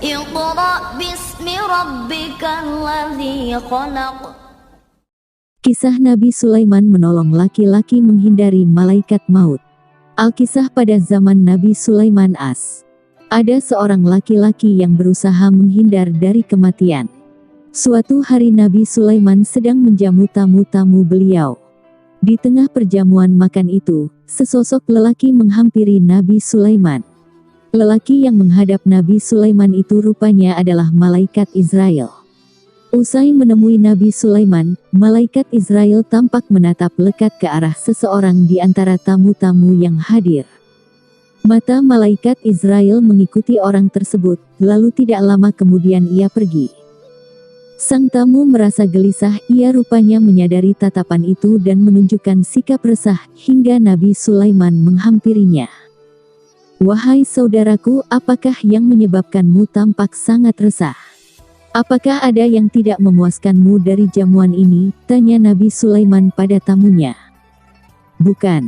Iqra' bismi rabbikal ladzi khalaq. Kisah Nabi Sulaiman menolong laki-laki menghindari malaikat maut. Alkisah pada zaman Nabi Sulaiman AS. Ada seorang laki-laki yang berusaha menghindar dari kematian. Suatu hari Nabi Sulaiman sedang menjamu tamu-tamu beliau. Di tengah perjamuan makan itu, sesosok lelaki menghampiri Nabi Sulaiman. Lelaki yang menghadap Nabi Sulaiman itu rupanya adalah malaikat Israel. Usai menemui Nabi Sulaiman, malaikat Israel tampak menatap lekat ke arah seseorang di antara tamu-tamu yang hadir. Mata malaikat Israel mengikuti orang tersebut, lalu tidak lama kemudian ia pergi. Sang tamu merasa gelisah, ia rupanya menyadari tatapan itu dan menunjukkan sikap resah, hingga Nabi Sulaiman menghampirinya. "Wahai saudaraku, apakah yang menyebabkanmu tampak sangat resah? Apakah ada yang tidak memuaskanmu dari jamuan ini?" tanya Nabi Sulaiman pada tamunya. Bukan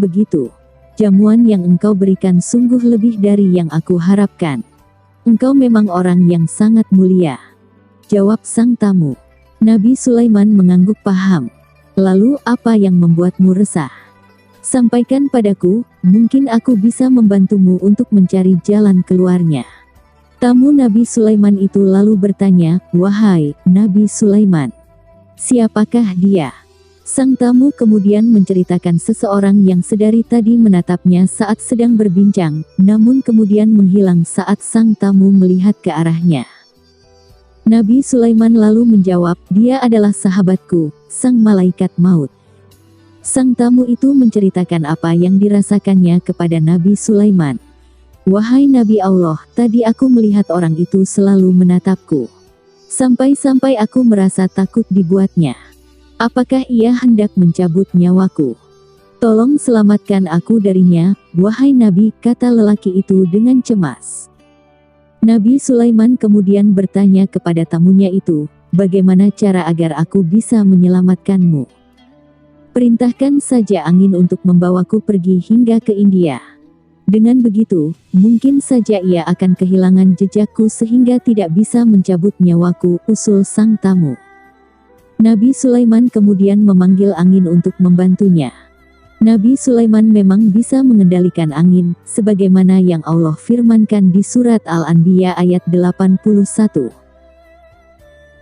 begitu. Jamuan yang engkau berikan sungguh lebih dari yang aku harapkan. Engkau memang orang yang sangat mulia," jawab sang tamu. Nabi Sulaiman mengangguk paham. "Lalu apa yang membuatmu resah? Sampaikan padaku, mungkin aku bisa membantumu untuk mencari jalan keluarnya." Tamu Nabi Sulaiman itu lalu bertanya, "Wahai Nabi Sulaiman, siapakah dia?" Sang tamu kemudian menceritakan seseorang yang sedari tadi menatapnya saat sedang berbincang, namun kemudian menghilang saat sang tamu melihat ke arahnya. Nabi Sulaiman lalu menjawab, "Dia adalah sahabatku, sang malaikat maut." Sang tamu itu menceritakan apa yang dirasakannya kepada Nabi Sulaiman. "Wahai Nabi Allah, tadi aku melihat orang itu selalu menatapku. Sampai-sampai aku merasa takut dibuatnya. Apakah ia hendak mencabut nyawaku? Tolong selamatkan aku darinya, wahai Nabi," kata lelaki itu dengan cemas. Nabi Sulaiman kemudian bertanya kepada tamunya itu, "Bagaimana cara agar aku bisa menyelamatkanmu? Perintahkan saja angin untuk membawaku pergi hingga ke India. Dengan begitu, mungkin saja ia akan kehilangan jejakku sehingga tidak bisa mencabut nyawaku," usul sang tamu. Nabi Sulaiman kemudian memanggil angin untuk membantunya. Nabi Sulaiman memang bisa mengendalikan angin, sebagaimana yang Allah firmankan di surat Al-Anbiya ayat 81.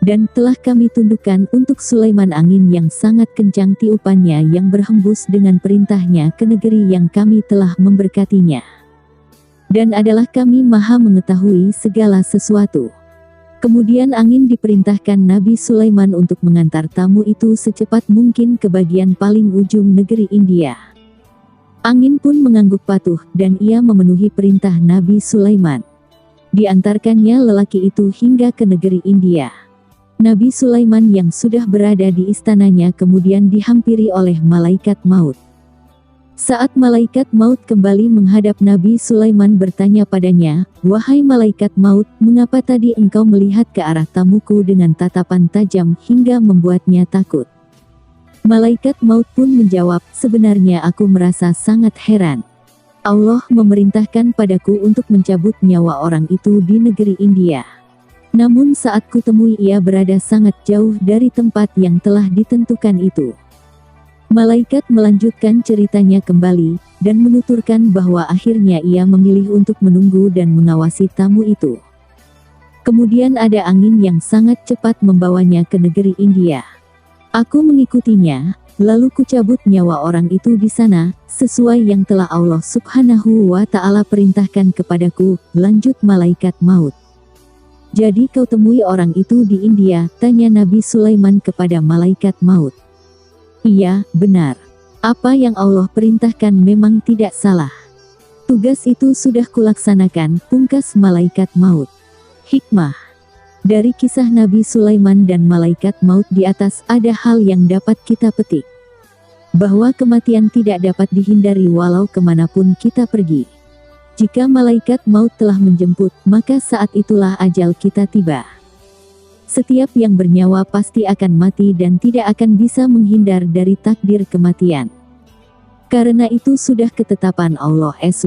"Dan telah kami tundukkan untuk Sulaiman angin yang sangat kencang tiupannya yang berhembus dengan perintahnya ke negeri yang kami telah memberkatinya. Dan adalah kami maha mengetahui segala sesuatu." Kemudian angin diperintahkan Nabi Sulaiman untuk mengantar tamu itu secepat mungkin ke bagian paling ujung negeri India. Angin pun mengangguk patuh, dan ia memenuhi perintah Nabi Sulaiman. Diantarkannya lelaki itu hingga ke negeri India. Nabi Sulaiman yang sudah berada di istananya kemudian dihampiri oleh malaikat maut. Saat malaikat maut kembali menghadap Nabi Sulaiman bertanya padanya, "Wahai malaikat maut, mengapa tadi engkau melihat ke arah tamuku dengan tatapan tajam hingga membuatnya takut?" Malaikat maut pun menjawab, "Sebenarnya aku merasa sangat heran. Allah memerintahkan padaku untuk mencabut nyawa orang itu di negeri India. Namun saat kutemui ia berada sangat jauh dari tempat yang telah ditentukan itu." Malaikat melanjutkan ceritanya kembali, dan menuturkan bahwa akhirnya ia memilih untuk menunggu dan mengawasi tamu itu. Kemudian ada angin yang sangat cepat membawanya ke negeri India. "Aku mengikutinya, lalu kucabut nyawa orang itu di sana, sesuai yang telah Allah Subhanahu wa Ta'ala perintahkan kepadaku," lanjut malaikat maut. "Jadi kau temui orang itu di India?" tanya Nabi Sulaiman kepada malaikat maut. "Iya, benar. Apa yang Allah perintahkan memang tidak salah. Tugas itu sudah kulaksanakan," pungkas malaikat maut. Hikmah dari kisah Nabi Sulaiman dan malaikat maut di atas, ada hal yang dapat kita petik. Bahwa kematian tidak dapat dihindari walau kemanapun kita pergi. Jika malaikat maut telah menjemput, maka saat itulah ajal kita tiba. Setiap yang bernyawa pasti akan mati dan tidak akan bisa menghindar dari takdir kematian. Karena itu sudah ketetapan Allah SWT.